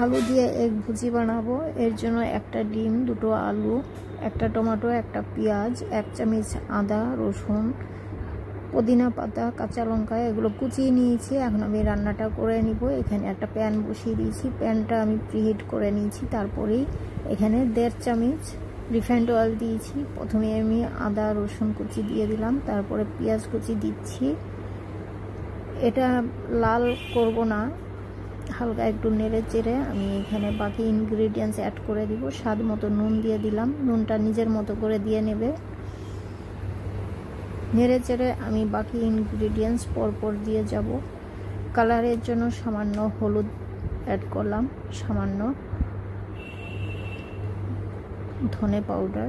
আলু দিয়ে এগ ভুজি বানাবো। এর জন্য একটা ডিম, দুটো আলু, একটা টমেটো, একটা পেঁয়াজ, 1 চামচ আদা রসুন, পুদিনা পাতা, কাঁচা লঙ্কা এগুলো কুচিয়ে নিয়েছি। এখন আমি রান্নাটা করে নিব। এখানে একটা প্যান বসিয়ে দিয়েছি, প্যানটা আমি প্রিহিট করে নিয়েছি। তারপরেই এখানে 1.5 চামচ রিফাইন্ড অয়েল দিয়েছি। প্রথমে আমি আদা রসুন কুচি দিয়ে দিলাম, তারপরে পেঁয়াজ কুচি দিচ্ছি। এটা লাল করব না, হালকা একটু নেড়ে চেড়ে আমি এখানে বাকি ইনগ্রেডিয়েন্টস অ্যাড করে দিব। স্বাদ মতো নুন দিয়ে দিলাম, নুনটা নিজের মতো করে দিয়ে নেবে। নেড়ে চেড়ে আমি বাকি ইনগ্রেডিয়েন্টস পরপর দিয়ে যাব। কালারের জন্য সামান্য হলুদ অ্যাড করলাম, সামান্য ধনে পাউডার।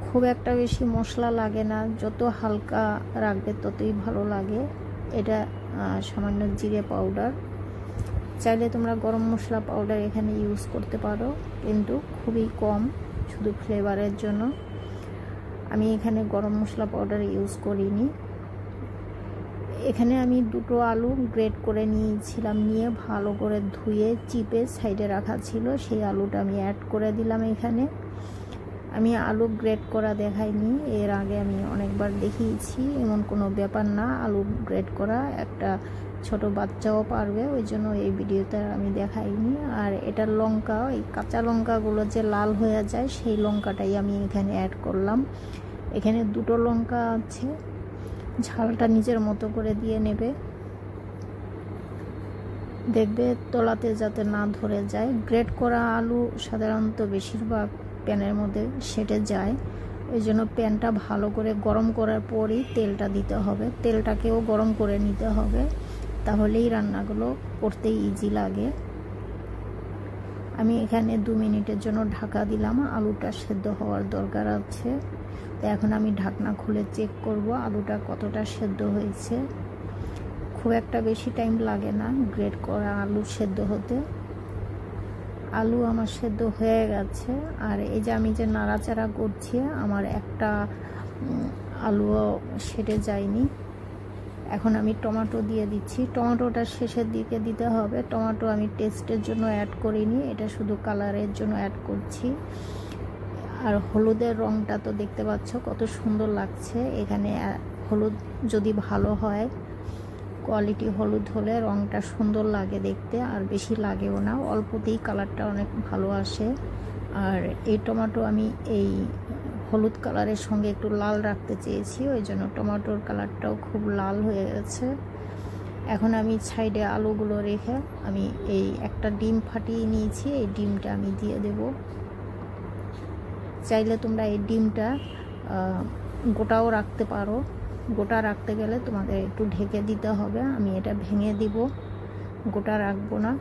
খুব একটা বেশি মশলা লাগে না, যত হালকা রাখবে ততই ভালো লাগে। এটা সামান্য জিরে পাউডার, চাইলে তোমরা গরম মশলা পাউডার এখানে ইউজ করতে পারো, কিন্তু খুবই কম, শুধু ফ্লেভারের জন্য। আমি এখানে গরম মশলা পাউডার ইউজ করিনি। এখানে আমি দুটো আলু গ্রেট করে নিয়েছিলাম, নিয়ে ভালো করে ধুয়ে চিপে সাইডে রাখা ছিল, সেই আলুটা আমি অ্যাড করে দিলাম এখানে। আমি আলু গ্রেট করা দেখাইনি, এর আগে আমি অনেকবার দেখিয়েছি, এমন কোনো ব্যাপার না। আলু গ্রেট করা একটা ছোট বাচ্চাও পারবে, ওই জন্য এই ভিডিওতে আমি দেখাইনি। আর এটা লঙ্কা, এই কাঁচা লঙ্কাগুলো যে লাল হয়ে যায়, সেই লঙ্কাটাই আমি এখানে অ্যাড করলাম। এখানে দুটো লঙ্কা আছে, ঝালটা নিজের মতো করে দিয়ে নেবে। দেখবে তলাতে যাতে না ধরে যায়। গ্রেট করা আলু সাধারণত বেশিরভাগ প্যানের মধ্যে সেটে যায়, ওই জন্য প্যানটা ভালো করে গরম করার পরই তেলটা দিতে হবে। তেলটাকেও গরম করে নিতে হবে, তাহলেই রান্নাগুলো করতে ইজি লাগে। আমি এখানে 2 মিনিটের জন্য ঢাকা দিলাম, আলুটা সেদ্ধ হওয়ার দরকার আছে। তো এখন আমি ঢাকনা খুলে চেক করব আলুটা কতটা সেদ্ধ হয়েছে। খুব একটা বেশি টাইম লাগে না গ্রেট করা আলু সেদ্ধ হতে। আলু আমার সেদ্ধ হয়ে গেছে। আর এই যে আমি যে নাড়াচাড়া করছি, আমার একটা আলুও সেটে যায়নি। এখন আমি টমেটো দিয়ে দিচ্ছি, টমেটোটা শেষের দিকে দিতে হবে। টমেটো আমি টেস্টের জন্য অ্যাড করিনি, এটা শুধু কালারের জন্য অ্যাড করছি। আর হলুদের রঙটা তো দেখতে পাচ্ছ কত সুন্দর লাগছে। এখানে হলুদ যদি ভালো হয়, কোয়ালিটি হলুদ হলে রঙটা সুন্দর লাগে দেখতে, আর বেশি লাগেও না, অল্পতেই কালারটা অনেক ভালো আসে। আর এই টমেটো আমি এই হলুদ কালারের সঙ্গে একটু লাল রাখতে চেয়েছি, ওই জন্য টমেটোর কালারটাও খুব লাল হয়ে গেছে। এখন আমি সাইডে আলুগুলো রেখে আমি এই একটা ডিম ফাটিয়ে নিয়েছি, এই ডিমটা আমি দিয়ে দেব। চাইলে তোমরা এই ডিমটা গোটাও রাখতে পারো, গোটা রাখতে গেলে তোমাদের একটু ঢেকে দিতে হবে। আমি এটা ভেঙে দিব, গোটা রাখবো না।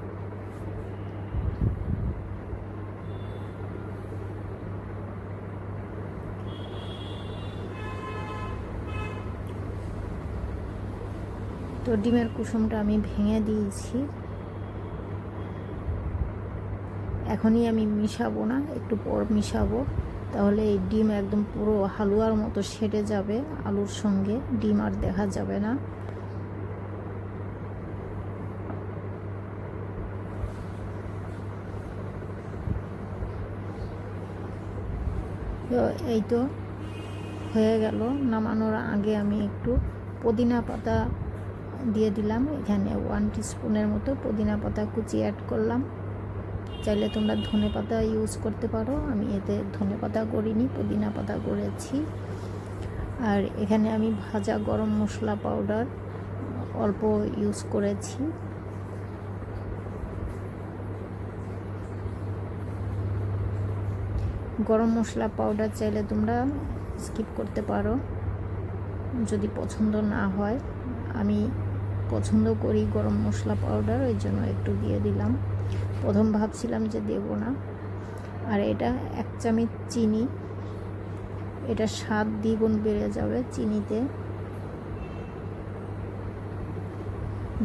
তো ডিমের কুসুমটা আমি ভেঙে দিয়েছি, এখনই আমি মিশাবো না, একটু পর মিশাবো, তাহলে এই ডিম একদম পুরো হালুয়ার মতো সেটে যাবে আলুর সঙ্গে, ডিম আর দেখা যাবে না। তো এই তো হয়ে গেল। নামানোর আগে আমি একটু পুদিনা পাতা দিয়ে দিলাম, এখানে 1 টিস্পুনের মতো পুদিনা পাতা কুচি অ্যাড করলাম। চাইলে তোমরা ধনে পাতা ইউজ করতে পারো, আমি এতে ধনে পাতা করিনি, পুদিনা পাতা করেছি। আর এখানে আমি ভাজা গরম মশলা পাউডার অল্প ইউজ করেছি। গরম মশলা পাউডার চাইলে তোমরা স্কিপ করতে পারো যদি পছন্দ না হয়। আমি পছন্দ করি গরম মশলা পাউডার, ওই জন্য একটু দিয়ে দিলাম। প্রথম ভাবছিলাম যে দেব না। আর এটা 1 চামচ চিনি, এটা স্বাদ দ্বিগুণ বেড়ে যাবে চিনিতে।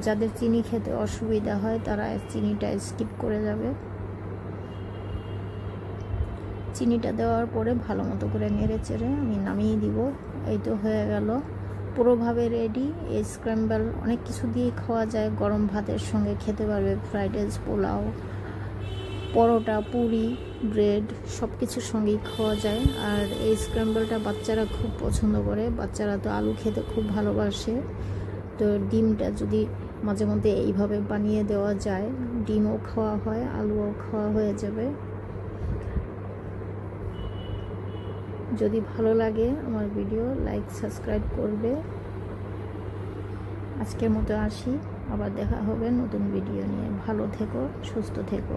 যাদের চিনি খেতে অসুবিধা হয় তারা চিনিটা স্কিপ করে যাবে। চিনিটা দেওয়ার পরে ভালো মতো করে নেড়ে চেড়ে আমি নামিয়ে দিব। এই তো হয়ে গেল পুরোভাবে রেডি। এই স্ক্র্যাম্বল অনেক কিছু দিয়ে খাওয়া যায়, গরম ভাতের সঙ্গে খেতে পারবে, ফ্রাইড রাইস, পোলাও, পরোটা, পুরি, ব্রেড সব কিছুর সঙ্গেই খাওয়া যায়। আর এই স্ক্র্যাম্বলটা বাচ্চারা খুব পছন্দ করে, বাচ্চারা তো আলু খেতে খুব ভালোবাসে। তো ডিমটা যদি মাঝে মধ্যে এইভাবে বানিয়ে দেওয়া যায়, ডিমও খাওয়া হয়, আলুও খাওয়া হয়ে যাবে। যদি ভালো লাগে আমার ভিডিও লাইক সাবস্ক্রাইব করবে। আজকের মতো আসি, আবার দেখা হবে নতুন ভিডিও নিয়ে। ভালো থেকো, সুস্থ থেকো।